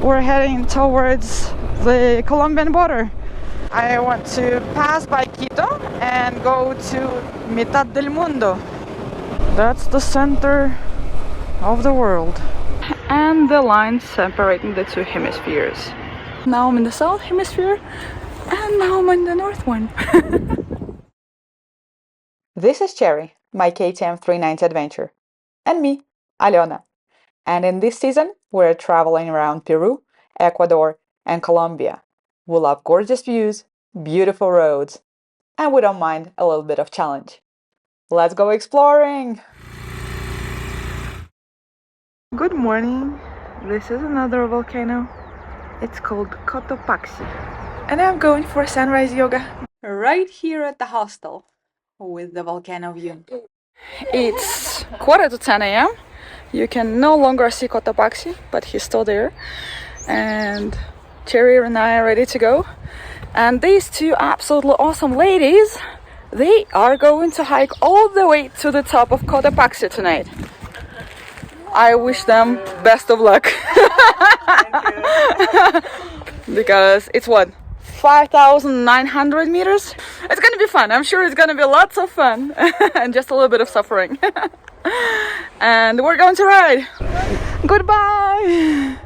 we're heading towards the Colombian border. I want to pass by Quito and go to Mitad del Mundo. That's the center of the world. And the line separating the two hemispheres. Now I'm in the south hemisphere and now I'm in the north one. This is Cherry, my KTM 390 adventure, and me, Aleona. And in this season, we're traveling around Peru, Ecuador, and Colombia. We love gorgeous views, beautiful roads, and we don't mind a little bit of challenge. Let's go exploring! Good morning. This is another volcano. It's called Cotopaxi. And I'm going for sunrise yoga right here at the hostel with the volcano view. It's 9:45 a.m. You can no longer see Cotopaxi, but he's still there. And Cherry and I are ready to go. And these two absolutely awesome ladies, they are going to hike all the way to the top of Cotopaxi tonight. I wish them best of luck. Because it's what? 5,900 meters? It's gonna be fun. I'm sure it's gonna be lots of fun and just a little bit of suffering. And we're going to ride. Goodbye.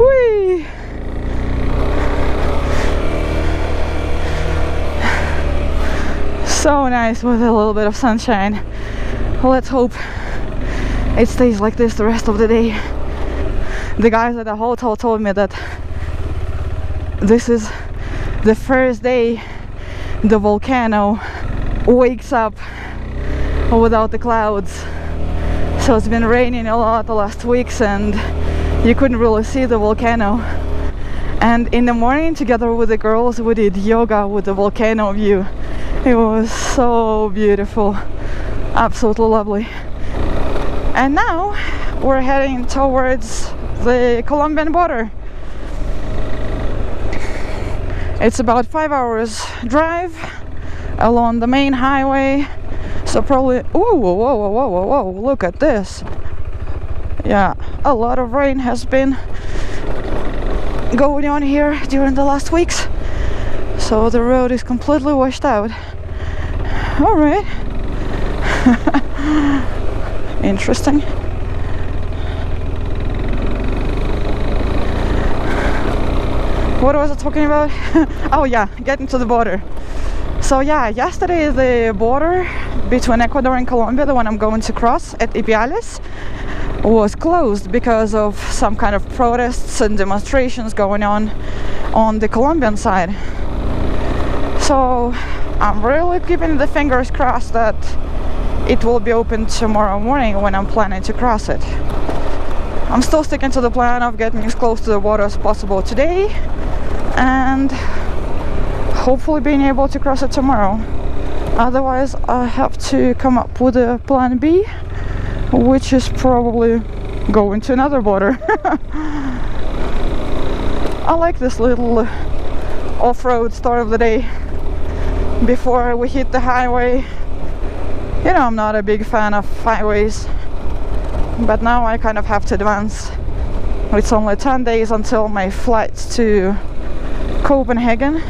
Whee! So nice with a little bit of sunshine. Let's hope it stays like this the rest of the day. The guys at the hotel told me that this is the first day the volcano wakes up without the clouds. So it's been raining a lot the last weeks and you couldn't really see the volcano. And in the morning, together with the girls, we did yoga with the volcano view. It was so beautiful, absolutely lovely. And now we're heading towards the Colombian border. It's about 5 hours drive along the main highway. So probably, whoa, whoa, whoa, whoa, whoa, whoa, look at this. Yeah, a lot of rain has been going on here during the last weeks. So the road is completely washed out. All right. Interesting. What was I talking about? Oh yeah, getting to the border. So yeah, yesterday the border between Ecuador and Colombia, the one I'm going to cross at Ep48, was closed because of some kind of protests and demonstrations going on the Colombian side. So I'm really keeping the fingers crossed that it will be open tomorrow morning when I'm planning to cross it. I'm still sticking to the plan of getting as close to the water as possible today and hopefully being able to cross it tomorrow. Otherwise I have to come up with a plan B, which is probably going to another border. I like this little off-road start of the day before we hit the highway. You know, I'm not a big fan of highways, but now I kind of have to advance. It's only 10 days until my flight to Copenhagen,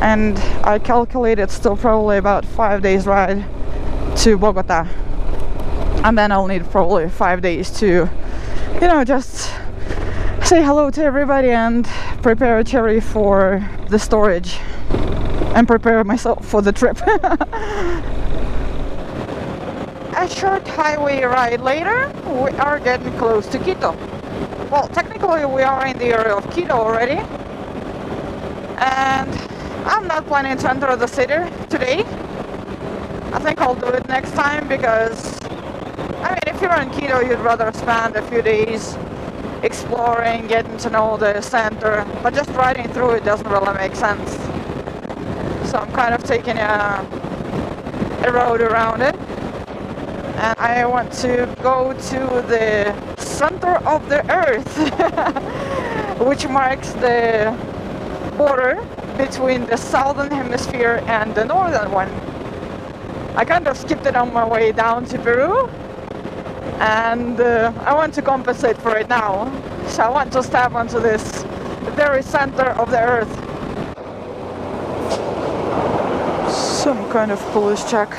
and I calculated still probably about 5 days ride to Bogota, and then I'll need probably 5 days to, you know, just say hello to everybody and prepare Cherry for the storage and prepare myself for the trip. A short highway ride later, we are getting close to Quito. Well, technically we are in the area of Quito already, and I'm not planning to enter the city today. I think I'll do it next time because, I mean, if you're in Quito, you'd rather spend a few days exploring, getting to know the center, but just riding through it doesn't really make sense. So I'm kind of taking a road around it, and I want to go to the center of the earth, which marks the border between the southern hemisphere and the northern one. I kind of skipped it on my way down to Peru, and I want to compensate for it now. So I want to step onto this very center of the earth. Some kind of police check.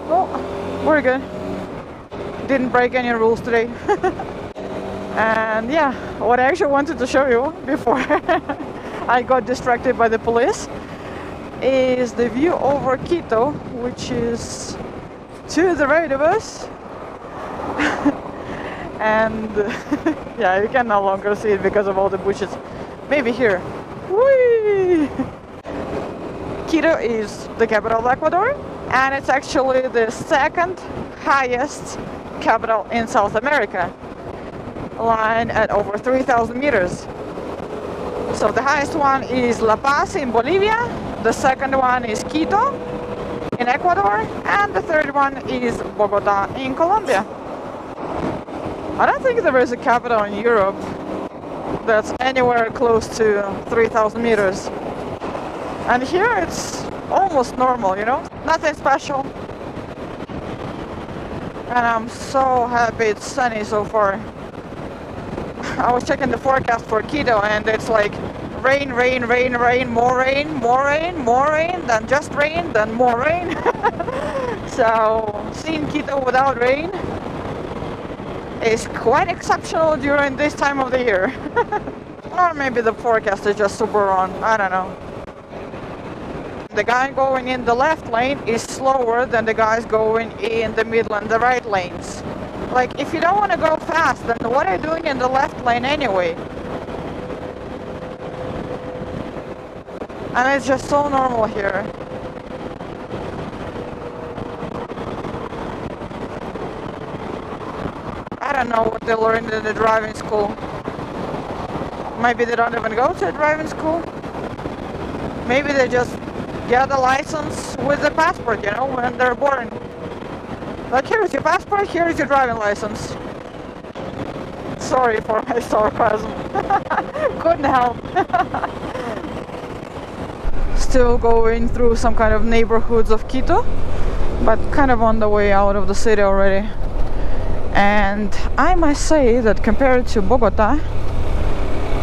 Oh, we're good. Didn't break any rules today. And yeah, what I actually wanted to show you before I got distracted by the police is the view over Quito, which is to the right of us. And yeah, you can no longer see it because of all the bushes. Maybe here. Whee! Quito is the capital of Ecuador, and it's actually the second highest capital in South America, lying at over 3,000 meters. So the highest one is La Paz in Bolivia, the second one is Quito in Ecuador, and the third one is Bogota in Colombia. I don't think there is a capital in Europe that's anywhere close to 3,000 meters. And here it's almost normal, you know, nothing special. And I'm so happy it's sunny so far. I was checking the forecast for Quito and it's like rain, rain, rain, rain, more rain, more rain, more rain, then just rain, then more rain. So seeing Quito without rain is quite exceptional during this time of the year. Or maybe the forecast is just super wrong, I don't know. The guy going in the left lane is slower than the guys going in the middle and the right lanes. Like, if you don't want to go fast, then what are you doing in the left lane anyway? And it's just so normal here. I don't know what they learned in the driving school. Maybe they don't even go to a driving school. Maybe they just get a license with the passport, you know, when they're born. Like, here's your passport, here's your driving license. Sorry for my sarcasm. Couldn't help. Still going through some kind of neighborhoods of Quito, but kind of on the way out of the city already. And I must say that compared to Bogota,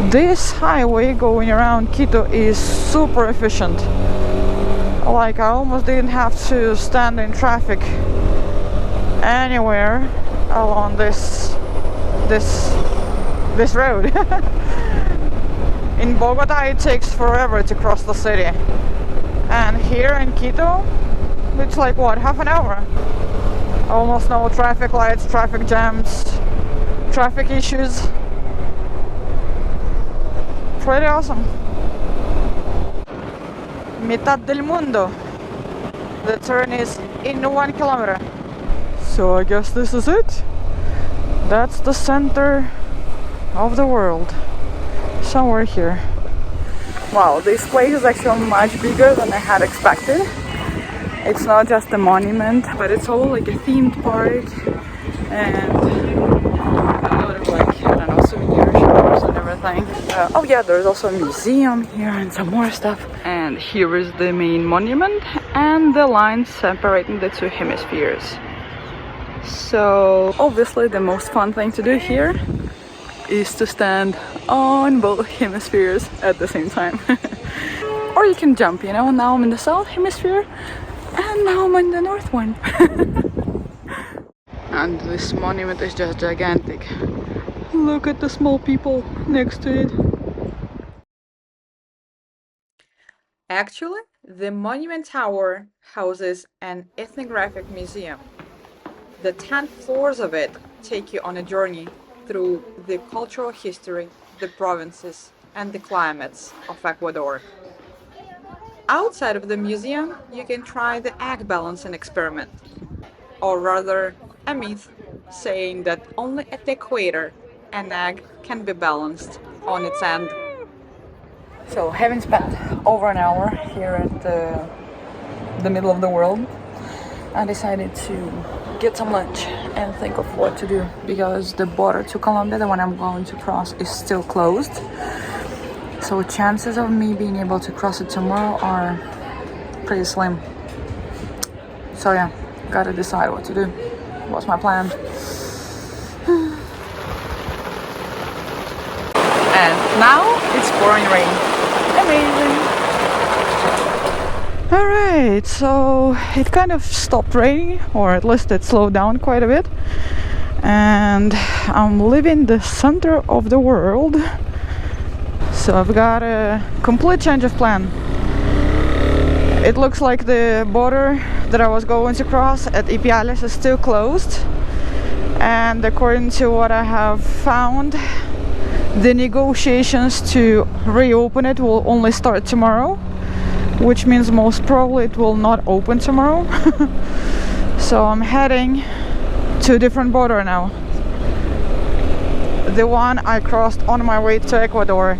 this highway going around Quito is super efficient. Like, I almost didn't have to stand in traffic anywhere along this road. In Bogota it takes forever to cross the city, and here in Quito it's like, what, half an hour? Almost no traffic lights, traffic jams, traffic issues. Pretty awesome. Mitad del Mundo. The turn is in 1 kilometer. So I guess this is it. That's the center of the world. Somewhere here. Wow, this place is actually much bigger than I had expected. It's not just a monument, but it's all like a themed park and a lot of, like, I don't know, souvenir shops and everything. Oh yeah, there's also a museum here and some more stuff. And here is the main monument and the line separating the two hemispheres. So obviously the most fun thing to do here is to stand on both hemispheres at the same time. Or you can jump, you know, now I'm in the south hemisphere and now I'm in the north one. And this monument is just gigantic. Look at the small people next to it. Actually, the Monument Tower houses an ethnographic museum. The 10 floors of it take you on a journey through the cultural history, the provinces, and the climates of Ecuador. Outside of the museum, you can try the egg balancing experiment, or rather, a myth saying that only at the equator an egg can be balanced on its end. So, having spent over an hour here at the middle of the world, I decided to get some lunch and think of what to do, because the border to Colombia, the one I'm going to cross, is still closed. So chances of me being able to cross it tomorrow are pretty slim. So yeah, gotta decide what to do. What's my plan? And now it's pouring rain. Amazing. Alright, so it kind of stopped raining, or at least it slowed down quite a bit. And I'm living the center of the world. So I've got a complete change of plan. It looks like the border that I was going to cross at Ipiales is still closed. And according to what I have found, the negotiations to reopen it will only start tomorrow, which means most probably it will not open tomorrow. So I'm heading to a different border now. The one I crossed on my way to Ecuador.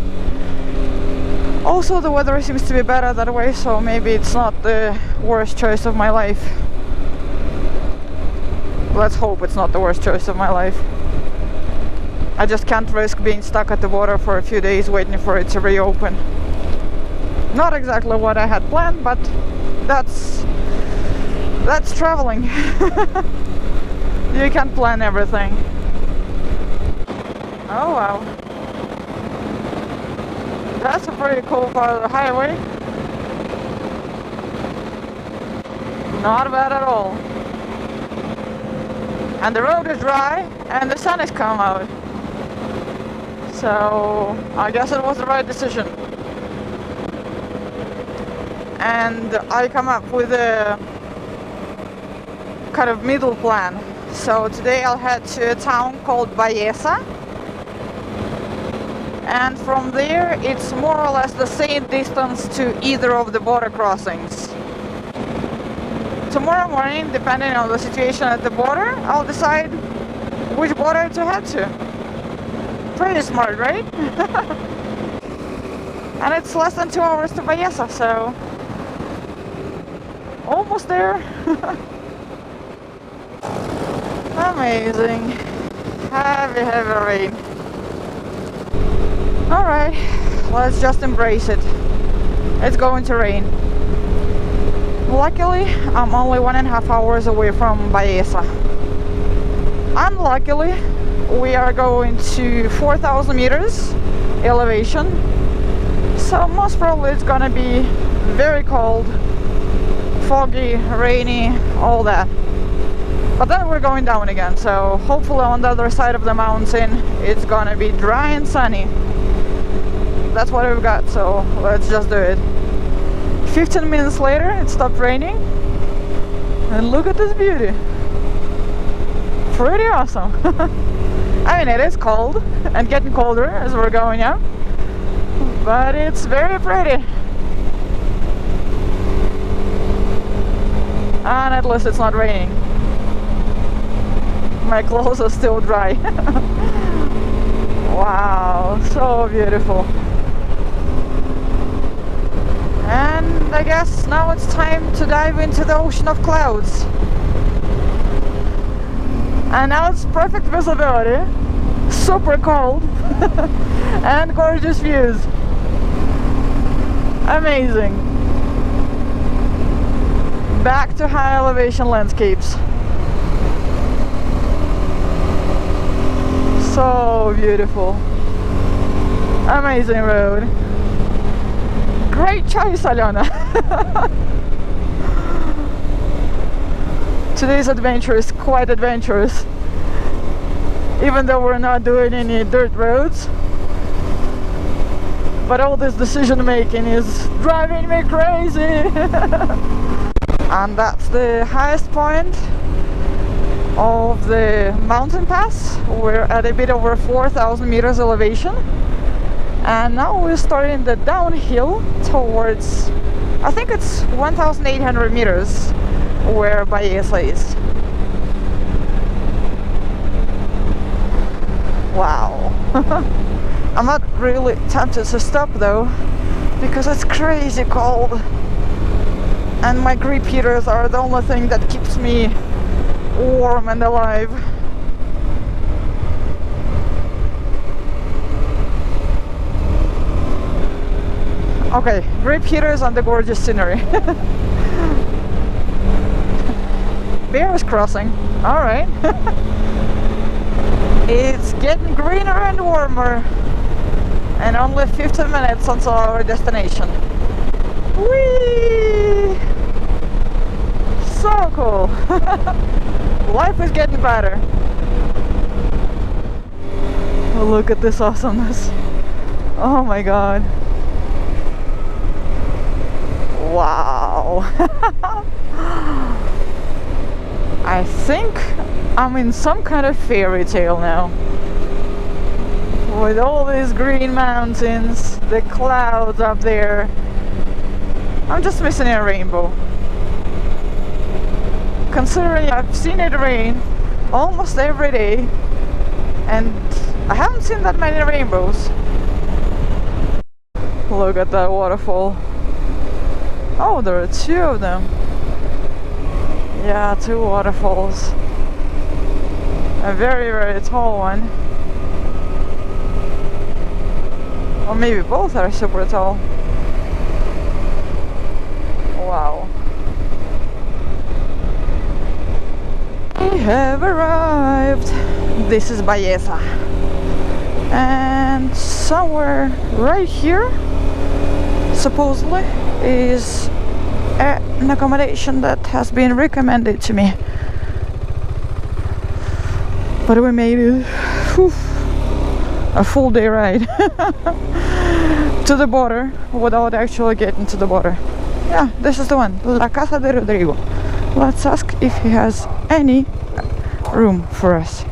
Also, the weather seems to be better that way, so maybe it's not the worst choice of my life. Let's hope it's not the worst choice of my life. I just can't risk being stuck at the border for a few days waiting for it to reopen. Not exactly what I had planned, but that's traveling. You can't plan everything. Oh wow. That's a pretty cool part of the highway. Not bad at all. And the road is dry and the sun has come out. So I guess it was the right decision. And I come up with a kind of middle plan. So today I'll head to a town called Baeza. And from there it's more or less the same distance to either of the border crossings. Tomorrow morning, depending on the situation at the border, I'll decide which border to head to. Pretty smart, right? And it's less than 2 hours to Baeza, so almost there. Amazing. Heavy, heavy rain. Alright, let's just embrace it. It's going to rain. Luckily, I'm only 1.5 hours away from Baeza. Unluckily, we are going to 4,000 meters elevation. So most probably it's gonna be very cold, foggy, rainy, all that. But then we're going down again, so hopefully on the other side of the mountain it's gonna be dry and sunny. That's what we've got, so let's just do it. 15 minutes later it stopped raining, and look at this beauty. Pretty awesome. I mean, it is cold and getting colder as we're going up, but it's very pretty. And at least it's not raining. My clothes are still dry. Wow, so beautiful. And I guess now it's time to dive into the ocean of clouds. And now it's perfect visibility, super cold, and gorgeous views. Amazing. Back to high elevation landscapes. So beautiful. Amazing road. Great choice, Aleona. Today's adventure is quite adventurous. Even though we're not doing any dirt roads. But all this decision making is driving me crazy. And that's the highest point of the mountain pass. We're at a bit over 4,000 meters elevation. And now we're starting the downhill towards, I think it's 1,800 meters where Baeza is. Wow. I'm not really tempted to stop though, because it's crazy cold. And my grip heaters are the only thing that keeps me warm and alive. Okay, grape heaters and the gorgeous scenery. Bear is crossing. Alright. It's getting greener and warmer. And only 15 minutes until our destination. Whee! So cool. Life is getting better. Oh, look at this awesomeness. Oh my god. Wow. I think I'm in some kind of fairy tale now. With all these green mountains, the clouds up there. I'm just missing a rainbow. Considering I've seen it rain almost every day, and I haven't seen that many rainbows. Look at that waterfall. Oh, there are two of them. Yeah, two waterfalls. A very, very tall one. Or maybe both are super tall. Wow. We have arrived. This is Baeza. And somewhere right here, supposedly, is an accommodation that has been recommended to me. But we made it. Whew, a full day ride to the border without actually getting to the border. Yeah, this is the one, La Casa de Rodrigo. Let's ask if he has any room for us.